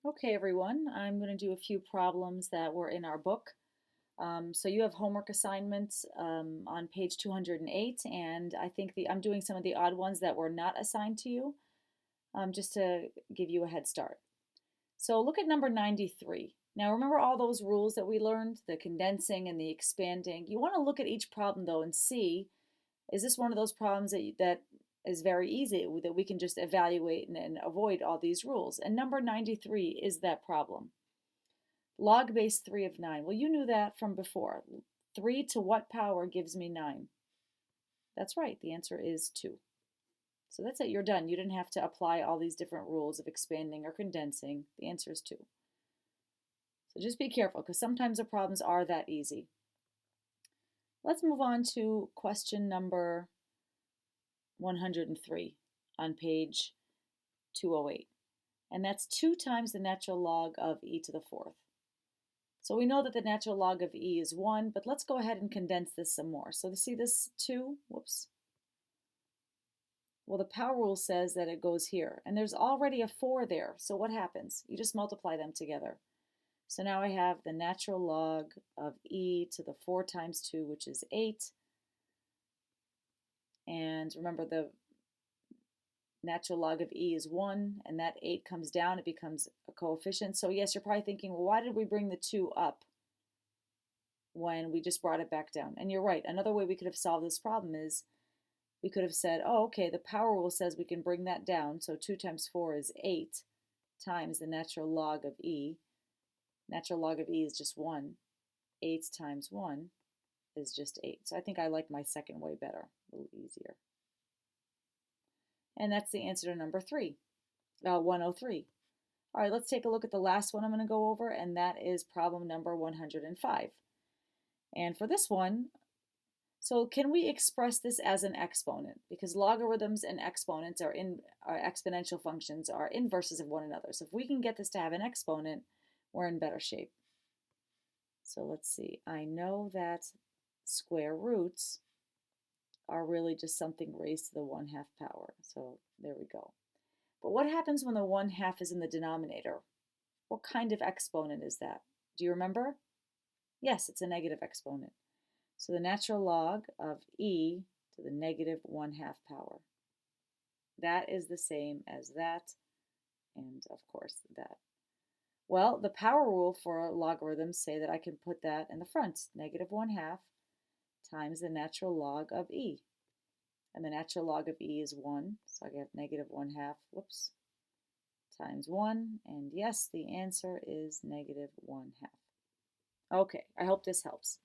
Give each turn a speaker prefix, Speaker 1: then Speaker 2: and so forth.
Speaker 1: Okay, everyone, I'm going to do a few problems that were in our book. So you have homework assignments on page 208, and I think I'm doing some of the odd ones that were not assigned to you, just to give you a head start. So look at number 93. Now remember all those rules that we learned, the condensing and the expanding. You want to look at each problem though and see, is this one of those problems that is very easy, that we can just evaluate and avoid all these rules? And number 93 is that problem. Log base 3 of 9. Well, you knew that from before. 3 to what power gives me 9? That's right, the answer is 2. So that's it, you're done. You didn't have to apply all these different rules of expanding or condensing. The answer is 2. So just be careful, because sometimes the problems are that easy. Let's move on to question number 103 on page 208. And that's 2 times the natural log of e to the fourth. So we know that the natural log of e is 1, but let's go ahead and condense this some more. So to see this 2, whoops. Well, the power rule says that it goes here, and there's already a 4 there. So what happens? You just multiply them together. So now I have the natural log of e to the 4 times 2, which is 8. And remember, the natural log of e is 1, and that 8 comes down, it becomes a coefficient. So yes, you're probably thinking, well, why did we bring the 2 up when we just brought it back down? And you're right. Another way we could have solved this problem is we could have said, oh, okay, the power rule says we can bring that down. So 2 times 4 is 8 times the natural log of e. Natural log of e is just 1. 8 times 1 is just 8. So I think I like my second way better, a little easier. And that's the answer to number 103. All right, let's take a look at the last one I'm going to go over, and that is problem number 105. And for this one, so can we express this as an exponent? Because logarithms and exponents are exponential functions are inverses of one another. So if we can get this to have an exponent, we're in better shape. So let's see. I know that square roots are really just something raised to the 1/2 power. So there we go. But what happens when the 1/2 is in the denominator? What kind of exponent is that? Do you remember? Yes, it's a negative exponent. So the natural log of e to the negative 1/2 power. That is the same as that, and of course that. Well, the power rule for logarithms say that I can put that in the front, negative 1/2 times the natural log of e. And the natural log of e is 1, so I have negative 1/2, whoops, times 1, and yes, the answer is negative 1/2. Okay, I hope this helps.